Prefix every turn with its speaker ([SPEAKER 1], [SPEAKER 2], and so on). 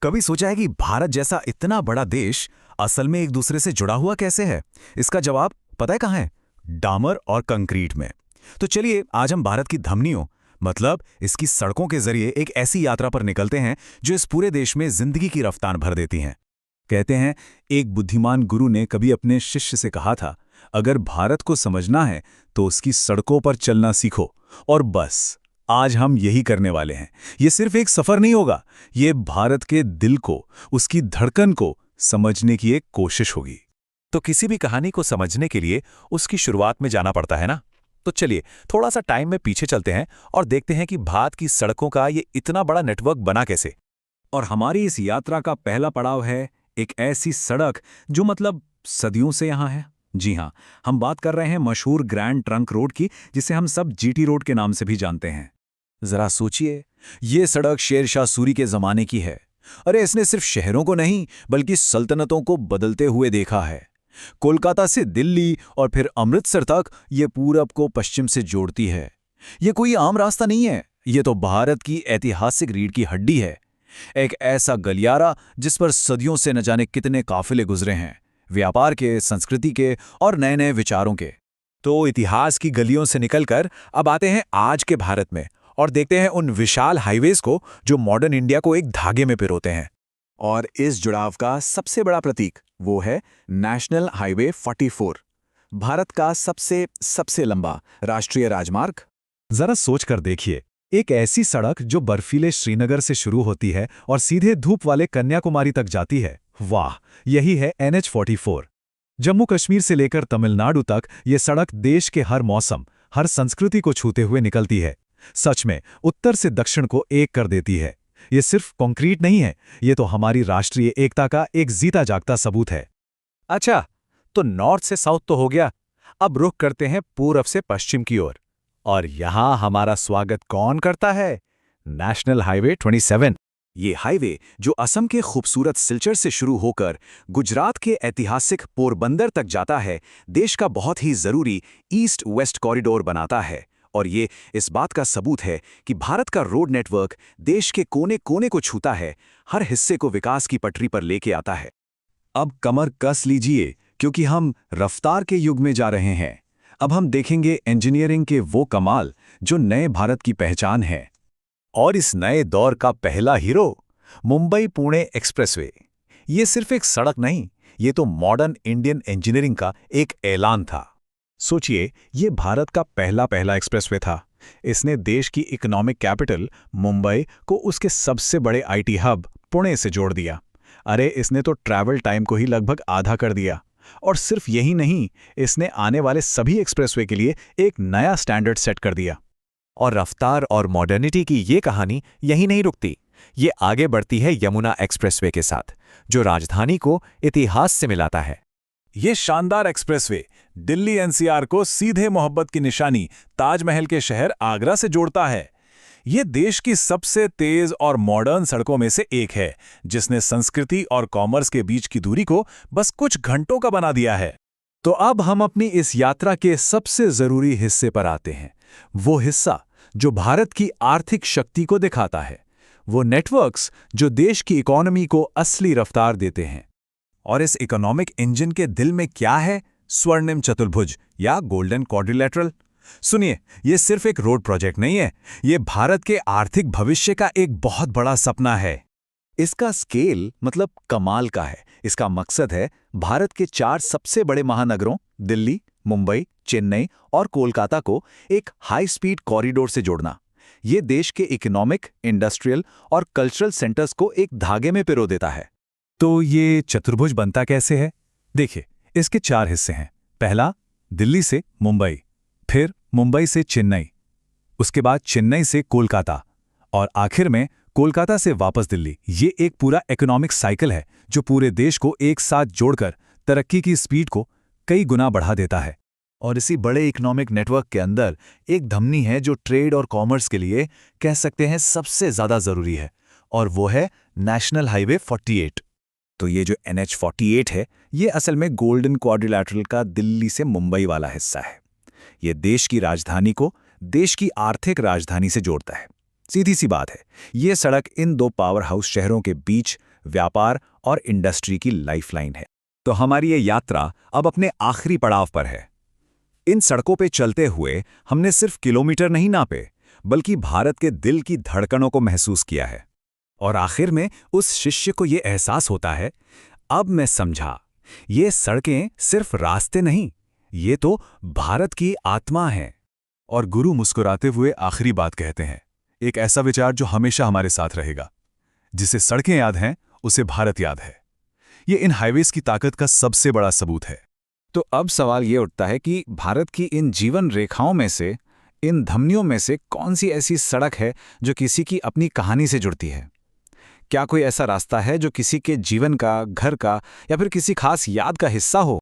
[SPEAKER 1] कभी सोचा है कि भारत जैसा इतना बड़ा देश असल में एक दूसरे से जुड़ा हुआ कैसे है? इसका जवाब पता है कहाँ है? डामर और कंक्रीट में। तो चलिए आज हम भारत की धमनियों मतलब इसकी सड़कों के जरिए एक ऐसी यात्रा पर निकलते हैं जो इस पूरे देश में जिंदगी की रफ्तार भर देती हैं। कहते हैं एक बुद्धिमान गुरु ने कभी अपने शिष्य से कहा था, अगर भारत को समझना है तो उसकी सड़कों पर चलना सीखो। और बस आज हम यही करने वाले हैं। ये सिर्फ एक सफर नहीं होगा, ये भारत के दिल को, उसकी धड़कन को समझने की एक कोशिश होगी।
[SPEAKER 2] तो किसी भी कहानी को समझने के लिए उसकी शुरुआत में जाना पड़ता है ना। तो चलिए थोड़ा सा टाइम में पीछे चलते हैं और देखते हैं कि भारत की सड़कों का ये इतना बड़ा नेटवर्क बना कैसे।
[SPEAKER 1] और हमारी इस यात्रा का पहला पड़ाव है एक ऐसी सड़क जो मतलब सदियों से यहाँ है। जी हाँ, हम बात कर रहे हैं मशहूर ग्रैंड ट्रंक रोड की, जिसे हम सब जीटी रोड के नाम से भी जानते हैं। जरा सोचिए, ये सड़क शेरशाह सूरी के जमाने की है। अरे इसने सिर्फ शहरों को नहीं बल्कि सल्तनतों को बदलते हुए देखा है। कोलकाता से दिल्ली और फिर अमृतसर तक ये पूरब को पश्चिम से जोड़ती है। ये कोई आम रास्ता नहीं है, ये तो भारत की ऐतिहासिक रीढ़ की हड्डी है। एक ऐसा गलियारा जिस पर सदियों से न जाने कितने काफिले गुजरे हैं, व्यापार के, संस्कृति के और नए नए विचारों के।
[SPEAKER 2] तो इतिहास की गलियों से निकलकर अब आते हैं आज के भारत में और देखते हैं उन विशाल हाईवेज को जो मॉडर्न इंडिया को एक धागे में पिरोते हैं।
[SPEAKER 3] और इस जुड़ाव का सबसे बड़ा प्रतीक वो है नेशनल हाईवे 44, भारत का सबसे सबसे लंबा राष्ट्रीय राजमार्ग।
[SPEAKER 1] जरा सोच कर देखिए, एक ऐसी सड़क जो बर्फीले श्रीनगर से शुरू होती है और सीधे धूप वाले कन्याकुमारी तक जाती है। वाह, यही है NH44। जम्मू कश्मीर से लेकर तमिलनाडु तक ये सड़क देश के हर मौसम, हर संस्कृति को छूते हुए निकलती है। सच में उत्तर से दक्षिण को एक कर देती है। ये सिर्फ कंक्रीट नहीं है, ये तो हमारी राष्ट्रीय एकता का एक जीता जागता सबूत है।
[SPEAKER 2] अच्छा, तो नॉर्थ से साउथ तो हो गया, अब रुख करते हैं पूरब से पश्चिम की ओर। और यहां हमारा स्वागत कौन करता है? National highway 27।
[SPEAKER 3] ये हाईवे जो असम के खूबसूरत सिलचर से शुरू होकर गुजरात के ऐतिहासिक पोरबंदर तक जाता है, देश का बहुत ही जरूरी ईस्ट वेस्ट कॉरिडोर बनाता है। और ये इस बात का सबूत है कि भारत का रोड नेटवर्क देश के कोने कोने को छूता है, हर हिस्से को विकास की पटरी पर लेके आता है।
[SPEAKER 1] अब कमर कस लीजिए, क्योंकि हम रफ्तार के युग में जा रहे हैं। अब हम देखेंगे इंजीनियरिंग के वो कमाल जो नए भारत की पहचान है।
[SPEAKER 2] और इस नए दौर का पहला हीरो मुंबई पुणे एक्सप्रेसवे। ये सिर्फ एक सड़क नहीं, ये तो मॉडर्न इंडियन इंजीनियरिंग का एक ऐलान था। सोचिए, ये भारत का पहला एक्सप्रेसवे था। इसने देश की इकोनॉमिक कैपिटल मुंबई को उसके सबसे बड़े आईटी हब पुणे से जोड़ दिया। अरे इसने तो ट्रैवल टाइम को ही लगभग आधा कर दिया। और सिर्फ यही नहीं, इसने आने वाले सभी एक्सप्रेसवे के लिए एक नया स्टैंडर्ड सेट कर दिया। और रफ्तार और मॉडर्निटी की ये कहानी यहीं नहीं रुकती, ये आगे बढ़ती है यमुना एक्सप्रेसवे के साथ, जो राजधानी को इतिहास से मिलाता है। ये शानदार एक्सप्रेसवे दिल्ली एनसीआर को सीधे मोहब्बत की निशानी ताजमहल के शहर आगरा से जोड़ता है। ये देश की सबसे तेज और मॉडर्न सड़कों में से एक है, जिसने संस्कृति और कॉमर्स के बीच की दूरी को बस कुछ घंटों का बना दिया है।
[SPEAKER 1] तो अब हम अपनी इस यात्रा के सबसे जरूरी हिस्से पर आते हैं, वो हिस्सा जो भारत की आर्थिक शक्ति को दिखाता है, वो नेटवर्क्स जो देश की इकोनॉमी को असली रफ्तार देते हैं।
[SPEAKER 2] और इस इकोनॉमिक इंजन के दिल में क्या है? स्वर्णिम चतुर्भुज या गोल्डन क्वाड्रिलेटरल। सुनिए, ये सिर्फ एक रोड प्रोजेक्ट नहीं है, ये भारत के आर्थिक भविष्य का एक बहुत बड़ा सपना है।
[SPEAKER 3] इसका स्केल मतलब कमाल का है। इसका मकसद है भारत के 4 सबसे बड़े महानगरों दिल्ली, मुंबई, चेन्नई और कोलकाता को एक हाई स्पीड कॉरिडोर से जोड़ना। ये देश के इकोनॉमिक, इंडस्ट्रियल और कल्चरल सेंटर्स को एक धागे में पिरो देता है।
[SPEAKER 1] तो ये चतुर्भुज बनता कैसे है? देखिए, इसके 4 हिस्से हैं। पहला, दिल्ली से मुंबई, फिर मुंबई से चेन्नई, उसके बाद चेन्नई से कोलकाता और आखिर में कोलकाता से वापस दिल्ली। ये एक पूरा इकोनॉमिक साइकिल है जो पूरे देश को एक साथ जोड़कर तरक्की की स्पीड को कई गुना बढ़ा देता है।
[SPEAKER 3] और इसी बड़े इकोनॉमिक नेटवर्क के अंदर एक धमनी है जो ट्रेड और कॉमर्स के लिए कह सकते हैं सबसे ज्यादा जरूरी है, और वो है नेशनल हाईवे 48। तो ये जो NH48 है, ये असल में गोल्डन क्वाड्रिलैटरल का दिल्ली से मुंबई वाला हिस्सा है। ये देश की राजधानी को देश की आर्थिक राजधानी से जोड़ता है। सीधी सी बात है, ये सड़क इन 2 पावर हाउस शहरों के बीच
[SPEAKER 2] व्यापार और इंडस्ट्री की लाइफलाइन है।
[SPEAKER 1] तो हमारी ये यात्रा अब अपने आखिरी पड़ाव पर है। इन सड़कों पे चलते हुए हमने सिर्फ किलोमीटर नहीं नापे, बल्कि भारत के दिल की धड़कनों को महसूस किया है। और आखिर में उस शिष्य को ये एहसास होता है, अब मैं समझा, ये सड़कें सिर्फ रास्ते नहीं, ये तो भारत की आत्मा है।
[SPEAKER 3] और गुरु मुस्कुराते हुए आखिरी बात कहते हैं, एक ऐसा विचार जो हमेशा हमारे साथ रहेगा। जिसे सड़कें याद हैं, उसे भारत याद है। ये इन हाईवेज की ताकत का सबसे बड़ा सबूत है।
[SPEAKER 1] तो अब सवाल ये उठता है कि भारत की इन जीवन रेखाओं में से, इन धमनियों में से कौन सी ऐसी सड़क है जो किसी की अपनी कहानी से जुड़ती है? क्या कोई ऐसा रास्ता है जो किसी के जीवन का, घर का या फिर किसी खास याद का हिस्सा हो?